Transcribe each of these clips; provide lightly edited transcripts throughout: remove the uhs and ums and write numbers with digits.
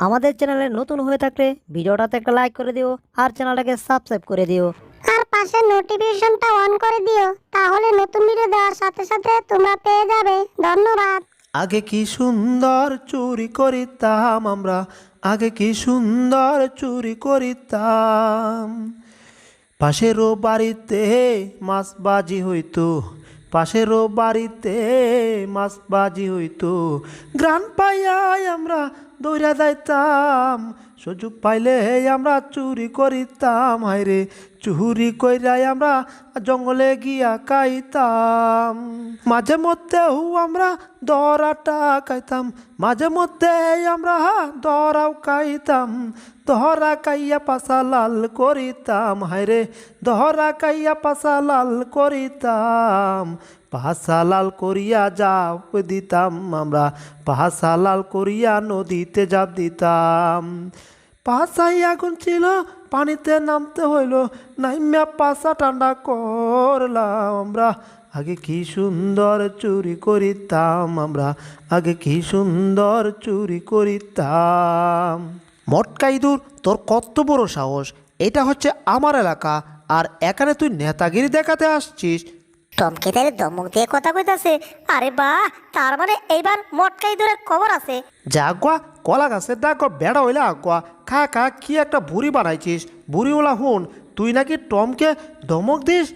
আমাদের চ্যানেলে নতুন হয়ে থাকলে ভিডিওটাতে একটা লাইক করে দিও আর চ্যানেলটাকে সাবস্ক্রাইব করে দিও। আর পাশে নোটিফিকেশনটা অন করে দিও, তাহলে নতুন ভিডিও দেওয়ার সাথে সাথে তোমরা পেয়ে যাবে। ধন্যবাদ। আগে কি সুন্দর চুরি করিতাম আমরা, আগে কি সুন্দর চুরি করিতাম। পাশেরও বাড়িতে মাছ বাজি হইতো, পাশেরও বাড়িতে মাছ বাজি হইতো। গ্রান পাইয়াই আমরা দৌড়া যাইতাম, সুযোগ পাইলে আমরা চুরি করিতাম। হায়রে চুরি কইরাই আমরা জঙ্গলে গিয়া খাইতাম। মাঝে মধ্যেও আমরা দরাটা খাইতাম, মাঝে মধ্যে আমরা দরাও খাইতাম। দহরা কাইয়া পাশা লাল করিতাম, হায়রে দহরা কাইয়া পাশা লাল করিতাম। পাশা লাল করিয়া যাব দিতাম আমরা, পাশা লাল করিয়া নদীতে যাব দিতাম। পাশাই আগুন ছিল পানিতে নামতে হইল, নাইমা পাশা ঠান্ডা করলাম আমরা। আগে কি সুন্দর চুরি করিতাম আমরা, আগে কি সুন্দর চুরি করিতাম। মটকা ইঁদুর, তোর কত বড় সাহস! এটা হচ্ছে আমার এলাকা, আর এখানে তুই নেতাগিরি দেখাতে আসছিস? টমকে তাইলে দমক দিয়ে কথা কইতাছে। আরে বাহ, তার মানে এইবার মটকাই ধরে খবর আছে। জাগুয়া কলা গাছের ডাক বেড়া হইলে আগুয়া খা খা, কি একটা বুড়ি বানাইছিস। বুড়িওলা হুন, তুই নাকি টমকে ধমক দিস?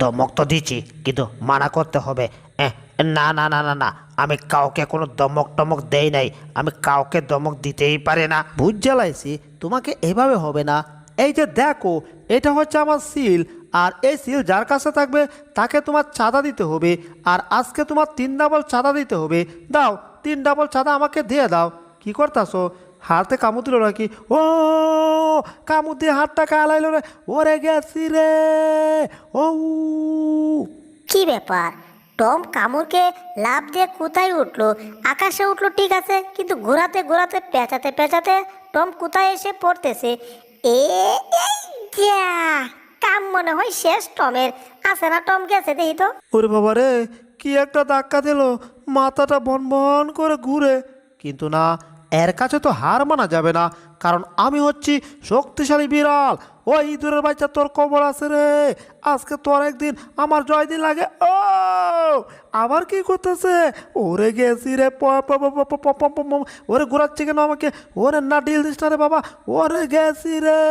ধমক তো দিচ্ছি, কিন্তু মানা করতে হবে। না না না না না, আমি কাউকে কোনো ধমক টমক দেই নাই, আমি কাউকে ধমক দিতেই পারে না। বুঝ জ্বালাইছি, তোমাকে এভাবে হবে না। এই যে দেখো, এটা হচ্ছে আমার সিল, আর এই সিল যার কাছে থাকবে তাকে তোমার চাঁদা দিতে হবে। আর আজকে তোমার 3 ডাবল চাঁদা দিতে হবে। দাও, 3 ডাবল চাঁদা আমাকে দিয়ে দাও। কি করতাছো? হাতে কামড় দিল নাকি? ও কামড় দিয়ে হাতটা কালাইলো রে, ওরে গেছি রে। ও কি ব্যাপার? টম কামড়কে লাফ দিয়ে কোথায় উঠলো? আকাশে উঠলো ঠিক আছে, কিন্তু ঘোরাতে ঘোরাতে পেঁচাতে পেঁচাতে টম কোথায় এসে পড়তেছে? এই যা, কাম মনে হয় শেষ টমের। আছে না টম, গেছে দেখি তো। ওরে বাবা রে, কি একটা ধাক্কা দিল, মাথাটা বন বন করে ঘুরে। কিন্তু না, এর কাছে তো হার মানা যাবে না, কারণ আমি হচ্ছি শক্তিশালী বিড়াল। ওই ইঁদুরের বাচ্চা, তোর খবর আছে রে। আজকে তোর একদিন আমার জয় দিন লাগে। ও আবার কি করতেছে? ওরে গেছি রে, ওরে ঘোরাচ্ছে কেন আমাকে? ওরে না ডিল দিস না রে বাবা, ওরে গেছি রে।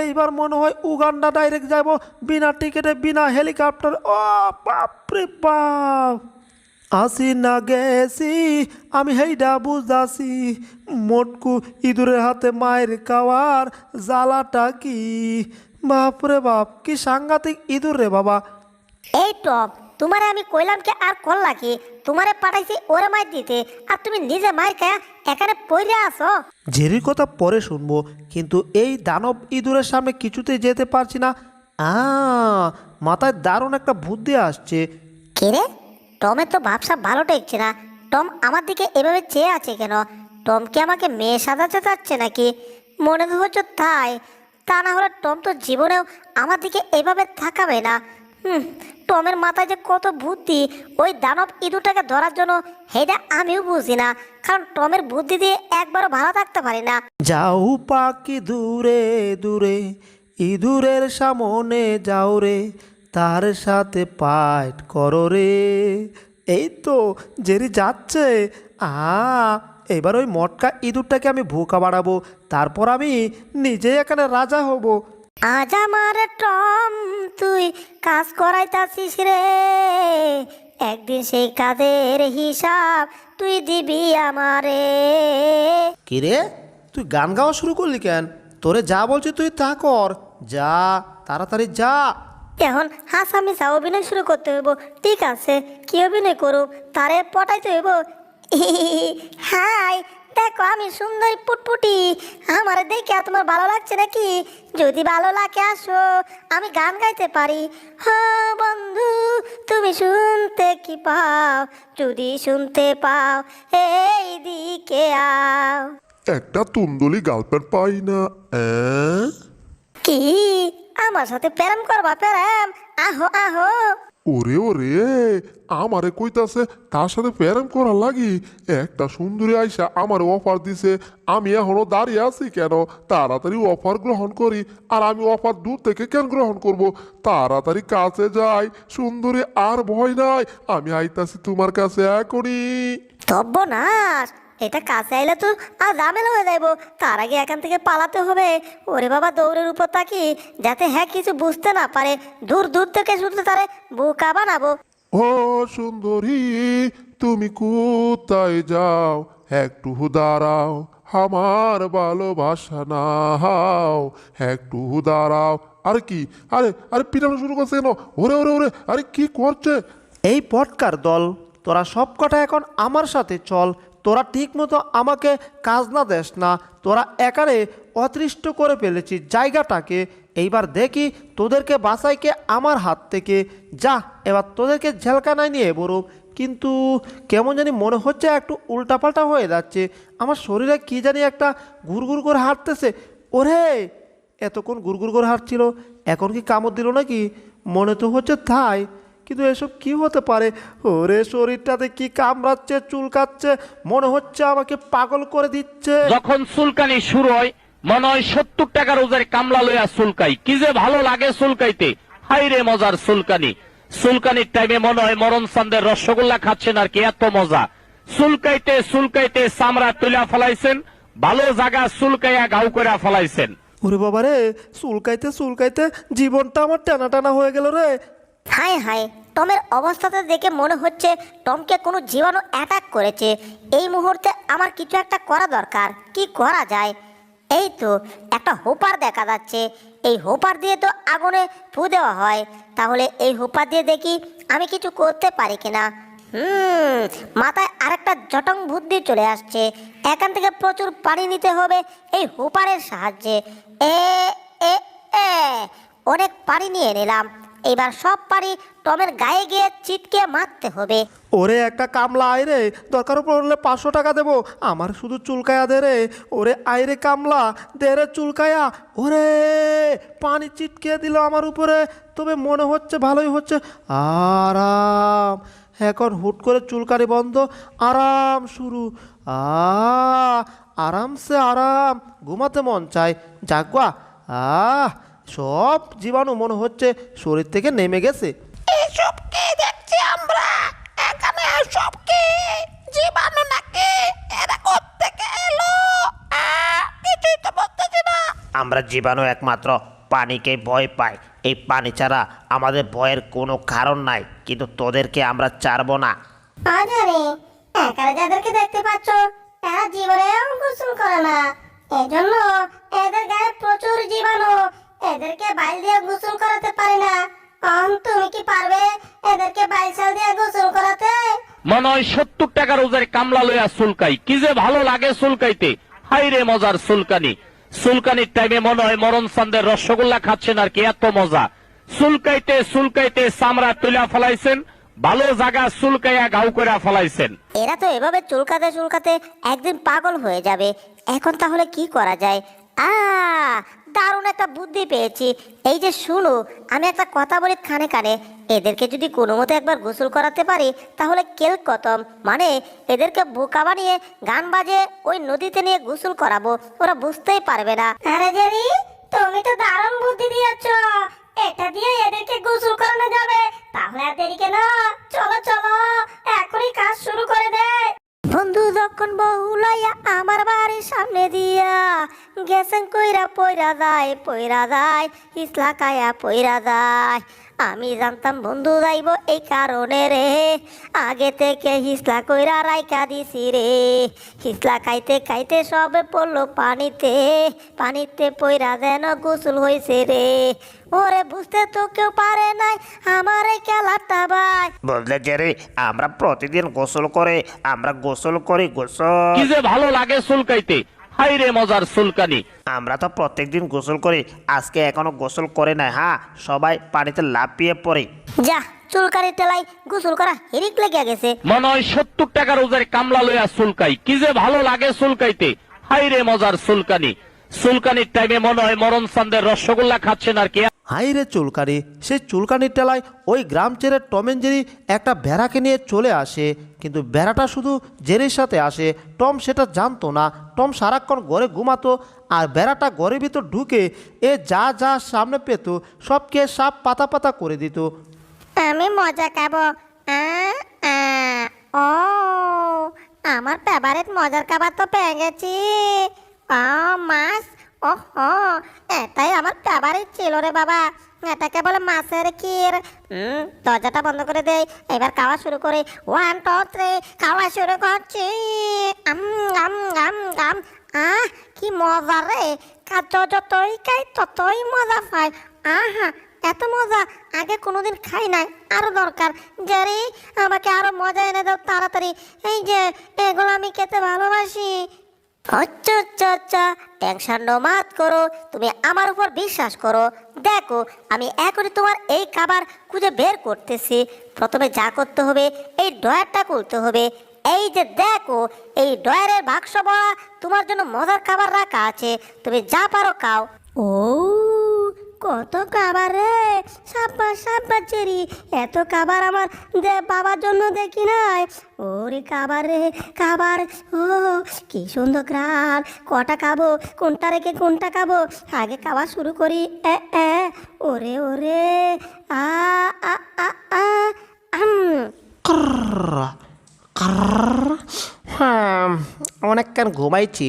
এইবার মনে হয় উগান্ডা ডাইরেক্ট যাবো, বিনা টিকিটে বিনা হেলিকপ্টার। ও বাপরে বাপ, আসি না গেছি আমি, হেইডা বুঝাছি। মোটকু ইঁদুরের হাতে মায়ের খাওয়ার জ্বালাটা কি! বাপরে বাপ, কি সাংঘাতিক ইঁদুর রে বাবা। এই টম, তোমারে আমি কইলাম কে আর করলা কি? তোমারে পাঠাইছি ওরে মার দিতে, আর তুমি নিজে মার খায়া এখানে পইরে আছো। জেরির কথা পরে শুনবো, কিন্তু এই দানব ইঁদুরের সামনে কিছুতেই যেতে পারছি না। মাথায় দারুণ একটা বুদ্ধি আসছে। কে রে? টমের তো ভাবসা ভালো ঠেকছে না। টম আমার দিকে এভাবে চেয়ে আছে কেন? টম কি আমাকে মেয়ে সাজাতে চাচ্ছে নাকি? মনে তো হচ্ছে তাই। তা না হলে টম তো জীবনেও আমার দিকে এভাবে তাকাবে না। টমের মাথায় যে কত বুদ্ধি ওই দানব ইঁদুরটাকে ধরার জন্য, সেটা আমিও বুঝি না। কারণ টমের বুদ্ধি দিয়ে একবারও ভালো থাকতে পারি না। যাও পাখি দূরে দূরে, ইঁদুরের সামনে যাও রে, তার সাথে ফাইট করো রে। এই তো জেরি যাচ্ছে। এবার ওই মটকা ইঁদুরটাকে আমি ভুকা বাড়াবো, তারপর আমি নিজেই এখানে রাজা হব। আজ আমার টম তুই কাজ করাইতাছিস রে, একদিন সেই কাজের হিসাব তুই দিবি আমারে। কিরে, তুই গান গাওয়া শুরু করলি কেন? তোরে যা বলছি তুই তা কর, যা তাড়াতাড়ি যা। এখন হাসামিসা অভিনয় শুরু করতে হইব। ঠিক আছে, কি অভিনয় করুম? তারে পটাইতে হইব। হাই, দেখো আমি সুন্দরী পুটপুটি। আমার দেখে তোমার ভালো লাগছে নাকি? যদি ভালো লাগে আসো, আমি গান গাইতে পারি। হ্যাঁ বন্ধু, তুমি শুনতে কি পাও? যদি শুনতে পাও এই দিকে আও। একটা তুন্দুলি গার্লফ্রেন্ড পাই না। কি আমার সাথে প্রেম করবা? প্রেম? আহো আহো। ওরে ওরে আমারে কইতাছে তার সাথে প্রেম করার লাগি একটা সুন্দরী আইসা আমার অফার দিছে, আমি এখনো দাঁড়িয়ে আছি কেন? তাড়াতাড়ি অফার গ্রহণ করি। আর আমি অফার দূর থেকে কেন গ্রহণ করব? তাড়াতাড়ি কাছে যাই। সুন্দরী আর ভয় নাই, আমি আইতাছি তোমার কাছে এখনই। তব্য নাশ, এটা কাছে আইলে তো আর ঝামেলা হয়ে যাইব। তার আগে এখান থেকে পালাতে হবে। ওরে বাবা, দৌড়ের উপর তাকি যাতে হ্যাঁ কিছু বুঝতে না পারে। দূর দূর থেকে শুধু তারে বোকা বানাবো। ও সুন্দরী, তুমি কোথায় যাও? একটু দাঁড়াও, আমার ভালোবাসা নাও। একটু দাঁড়াও। আরে কি, আরে আরে পিটানো শুরু করছে কেন? ওরে ওরে ওরে, আরে কি করছে? এই পটকার দল, তোরা সব কটা এখন আমার সাথে চল। তোরা ঠিক মতো আমাকে কাজ না দেস না। তোরা একারে অতৃষ্ট করে ফেলেছিস জায়গাটাকে। এইবার দেখি তোদেরকে বাঁচাইকে আমার হাত থেকে। যা, এবার তোদেরকে ঝেলকানায় নিয়ে বরুক। কিন্তু কেমন জানি মনে হচ্ছে একটু উল্টাপাল্টা হয়ে যাচ্ছে। আমার শরীরে কি জানি একটা ঘুরঘুর করে হাঁটতেছে। ওরে, এতক্ষণ ঘুরঘুর করে হাঁটছিল, এখন কি কামড় দিল নাকি? মনে তো হচ্ছে তাই, কিন্তু এসব কি হতে পারে? ওরে, শরীরটাতে কি কামড়াচ্ছে, চুলকাচ্ছে, মনে হচ্ছে আমাকে পাগল করে দিচ্ছে। যখন চুলকানি শুরু হয় মনে হয় 70 টাকা রোজের কামলা লইয়া চুলকাই, কি যে ভালো লাগে চুলকাইতে। হাই রে মজার চুলকানি। চুলকানির টাইমে মনে হয় মরণ চান্দের রসগোল্লা খাচ্ছেন আর কি, এত মজা। চুলকাইতে চুলকাইতে চামড়া তুলা ফেলাইছেন, ভালো জায়গা চুলকাইয়া গাউ করে ফেলাইছেন। ওরে বাবা রে, চুলকাইতে চুলকাইতে জীবনটা আমার টানা টানা হয়ে গেল রে। হায় হায়, টমের অবস্থাটা দেখে মনে হচ্ছে টমকে কোনো জীবাণু অ্যাটাক করেছে। এই মুহূর্তে আমার কিছু একটা করা দরকার। কি করা যায়? এই তো একটা হোপার দেখা যাচ্ছে। এই হোপার দিয়ে তো আগুনে ফু দেওয়া হয়। তাহলে এই হোপার দিয়ে দেখি আমি কিছু করতে পারি কিনা। মাথায় আরেকটা জটং বুদ্ধি চলে আসছে। এখান থেকে প্রচুর পানি নিতে হবে এই হোপারের সাহায্যে। এ এ এ অনেক পানি নিয়ে নিলাম। এবার সব পানি টমের গায়ে গিয়ে চিটকে মারতে হবে। ওরে, একটা কামলা আয় রে, দরকার পড়লে 500 টাকা দেবো। আমার শুধু চুলকায়া দে রে। ওরে আয় রে কামলা, দে রে চুলকায়া। ওরে, পানি চিটকে দিল আমার উপরে, তবে মনে হচ্ছে ভালোই হচ্ছে। আরাম, এখন হুট করে চুলকানি বন্ধ, আরাম শুরু। আরামসে আরাম, ঘুমাতে মন চায়। যাগুয়া, সব জীবাণু মনে হচ্ছে শরীর থেকে নেমে গেছে। এসব কি দেখছি আমরা? এখানে সব কি জীবাণু নাকি? এরা কোত্থেকে এলো? কিছুই তো বুঝতেছি না। আমরা জীবাণু একমাত্র পানিকে ভয় পাই। এই পানি ছাড়া আমাদের ভয়ের কোনো কারণ নাই, কিন্তু তোদেরকে আমরা ছাড়বো না। আরে এখানে যাদেরকে দেখতে পাচ্ছ, এরা জীবনেও গোসল করে না। এজন্য এদের গায়ে প্রচুর জীবাণু। এদেরকে বাইল দিয়ে গোসল করাতে পারি না। তুমি কি পারবে এদেরকে বাইসাল দিয়ে গোসল করাতে? মনে হয় 70 টাকা রোজের কামলা লইয়া চুলকাই, কি যে ভালো লাগে চুলকাইতে। হাই রে মজার চুলকানি। চুলকানির টাইমে মনে হয় মরণ চান্দের রসগোল্লা খাচ্ছেন আর কি, এত মজা। চুলকাইতে চুলকাইতে চামড়া তুলা ফেলাইছেন, ভালো জায়গা চুলকাইয়া গাউ করে ফেলাইছেন। এরা তো এভাবে চুলকাতে চুলকাতে একদিন পাগল হয়ে যাবে। এখন তাহলে কি করা যায়? দারুণ একটা বুদ্ধি পেয়েছি। এই যে শুনো, আমি একটা কথা বলি কানে কানে। এদেরকে যদি কোনো মতো একবার গোসল করাতে পারি তাহলে কেল কতম। মানে এদেরকে বোকা বানিয়ে গান বাজে ওই নদীতে নিয়ে গোসল করাবো, ওরা বুঝতেই পারবে না। আরে জেরি, তুমি তো দারুণ বুদ্ধি দিয়েছ। এটা দিয়ে এদেরকে গোসল করানো যাবে। তাহলে আর দেরি কেন? চলো চলো, এখনই কাজ শুরু করে দে। বন্ধু যখন বউ লইয়া আমার বাড়ির সামনে দিয়া গেছেন কইরা পইরা যায়, হিসলা কায়া পইরা যায়। আমি জানতাম বন্ধু যাইব এই কারণে রে, আগে থেকে হিসলা কইরা রাইকা দিছি রে। হিসলা খাইতে খাইতে সবে পড়লো পানিতে, পানিতে পইরা যেন গোসল হয়েছে রে। ওরে বুঝতে তো কেউ পারে নাই আমার এই খেলাটা ভাই। বুঝলে যে রে, আমরা প্রতিদিন গোসল করে, আমরা গোসল করি গোসল। কি যে ভালো লাগে চুলকাইতে। হাই রে মজার চুলকানি। আমরা তো প্রত্যেকদিন গোসল করি, আজকে এখনো গোসল করে নাই। সবাই পানিতে লাফিয়ে পড়ে। যা, চুলকানি টেলাই গোসল করা হিরিক লেগে গেছে। মনে হয় 70 টাকা রোজের কামলা লইয়া চুলকাই, কি যে ভালো লাগে চুলকাইতে। হাই রে মজার চুলকানি। চুলকানির টাইমে মনে হয় মরণ চান্দের রসগোল্লা খাচ্ছেন আর কি। হাই রে চুলকানি, সেই চুলকানির টেলায় ওই গ্রাম ছেড়ে টম এন্ড জেরি একটা বেড়াকে নিয়ে চলে আসে। কিন্তু বেড়াটা শুধু জেরির সাথে আসে, টম সেটা জানতো না। টম সারাক্ষণ ঘরে ঘুমাতো, আর বেড়াটা ঘরের ভিতর ঢুকে এ যা যা সামনে পেত সবকে সাপ পাতা পাতা করে দিত। আমি মজা খাবো। ও আমার ফেভারিট মজার খাবার তো পেয়ে গেছি। মাছ। এটাই আমার ফেভারিট ছিল রে বাবা। এটাকে বলে মাছের ক্ষীর। দরজাটা বন্ধ করে দেই, এবার খাওয়া শুরু করি। 1 2 3 খাওয়া শুরু করছি। কি মজা রে! যতই খাই ততই মজা পাই। আহা, এত মজা আগে কোনোদিন খাই নাই, আরো দরকার। জেরি, আমাকে আরো মজা এনে দাও তাড়াতাড়ি। এই যে এগুলো আমি খেতে ভালোবাসি। আচ্ছা, টেনশন মাত করো, তুমি আমার উপর বিশ্বাস করো। দেখো, আমি এখনই তোমার এই খাবার খুঁজে বের করতেছি। প্রথমে যা করতে হবে, এই ডয়ারটা খুলতে হবে। এই যে দেখো, এই ডয়ারের বাক্স ভরা তোমার জন্য মজার খাবার রাখা আছে। তুমি যা পারো খাও। ও কত খাবার রে! সাব্বাস জেরি, এত খাবার আমার বাবার জন্য দেখি নাই। ওরে খাবার রে খাবার! ও কি সুন্দর ঘ্রাণ! কটা খাবো, কোনটা রেখে কোনটা খাবো? আগে খাওয়া শুরু করি। ওরে ওরে আ আ আ আ অনেকক্ষণ ঘুমাইছি,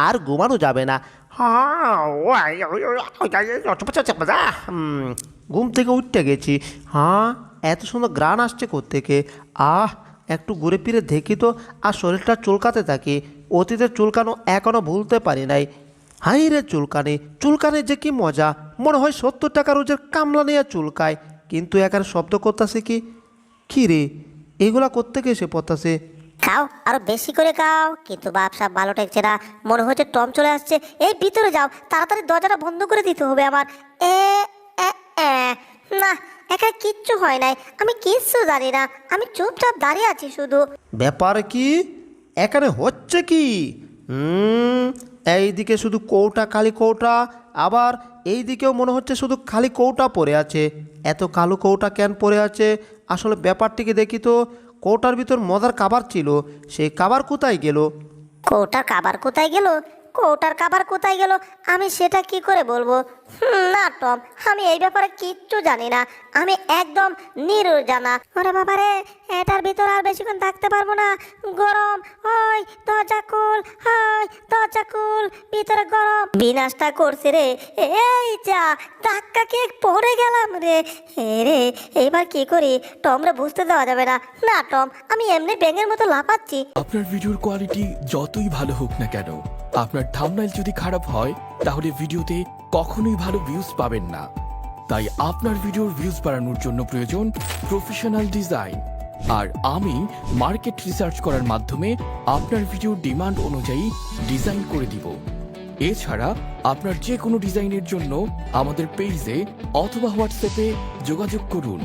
আর ঘুমানো যাবে না। ঘুম থেকে উঠতে গেছি। এত সুন্দর গ্রান আসছে কোত্থেকে? একটু ঘুরে ফিরে দেখি তো, আর শরীরটা চুলকাতে থাকি। অতীতের চুলকানো এখনও ভুলতে পারি নাই। হাই রে চুলকানি, চুলকানির যে কি মজা! মনে হয় 70 টাকা রোজের কামলা নিয়ে চুলকায়। কিন্তু এখানে শব্দ করতেছে কি রে? এগুলা কোত্থেকে এসে পড়তাছে? খাও, আরো বেশি করে খাও। কিন্তু বাপসাপ ভালো ঠেকছে না, মনে হচ্ছে টম চলে আসছে। এই ভিতরে যাও, তাড়াতাড়ি দরজাটা বন্ধ করে দিতে হবে আমার। না, এখানে কিচ্ছু হয় নাই, আমি কিচ্ছু জানি না। আমি চুপচাপ দাঁড়িয়ে আছি শুধু। ব্যাপার কি? এখানে হচ্ছে কি? এইদিকে শুধু কৌটা, খালি কৌটা। আবার এই দিকেও মনে হচ্ছে শুধু খালি কৌটা পড়ে আছে। এত কালো কৌটা কেন পড়ে আছে? আসলে ব্যাপারটিকে দেখি তো। কৌটার ভিতর মজার খাবার ছিল, সেই খাবার কোথায় গেল? কৌটার খাবার কোথায় গেল? কৌটার খাবার কোথায় গেল আমি সেটা কি করে বলবো? না টম, আমি এই ব্যাপারে কিচ্ছু জানি না। আমি একদম নির্জানা। ওরে বাবা রে, এটার ভিতর আর বেশিক্ষণ থাকতে পারবো না, গরম। ওই দরজা খুল, দরজা খুল, ভিতরে গরম। বিনাশটা করছে রে। এই যা, ধাক্কা কে পড়ে গেলাম রে। রে, এবার কি করি? টমরে বুঝতে দেওয়া যাবে না। না টম, আমি এমনি ব্যাঙের মতো লাফাচ্ছি। আপনার ভিডিওর কোয়ালিটি যতই ভালো হোক না কেন, আপনার থাম্বনেইল যদি খারাপ হয় তাহলে ভিডিওতে কখনোই ভালো ভিউজ পাবেন না। তাই আপনার ভিডিওর ভিউজ বাড়ানোর জন্য প্রয়োজন প্রফেশনাল ডিজাইন। আর আমি মার্কেট রিসার্চ করার মাধ্যমে আপনার ভিডিওর ডিমান্ড অনুযায়ী ডিজাইন করে দিব। এছাড়া আপনার যে কোনো ডিজাইনের জন্য আমাদের পেজে অথবা হোয়াটসঅ্যাপে যোগাযোগ করুন।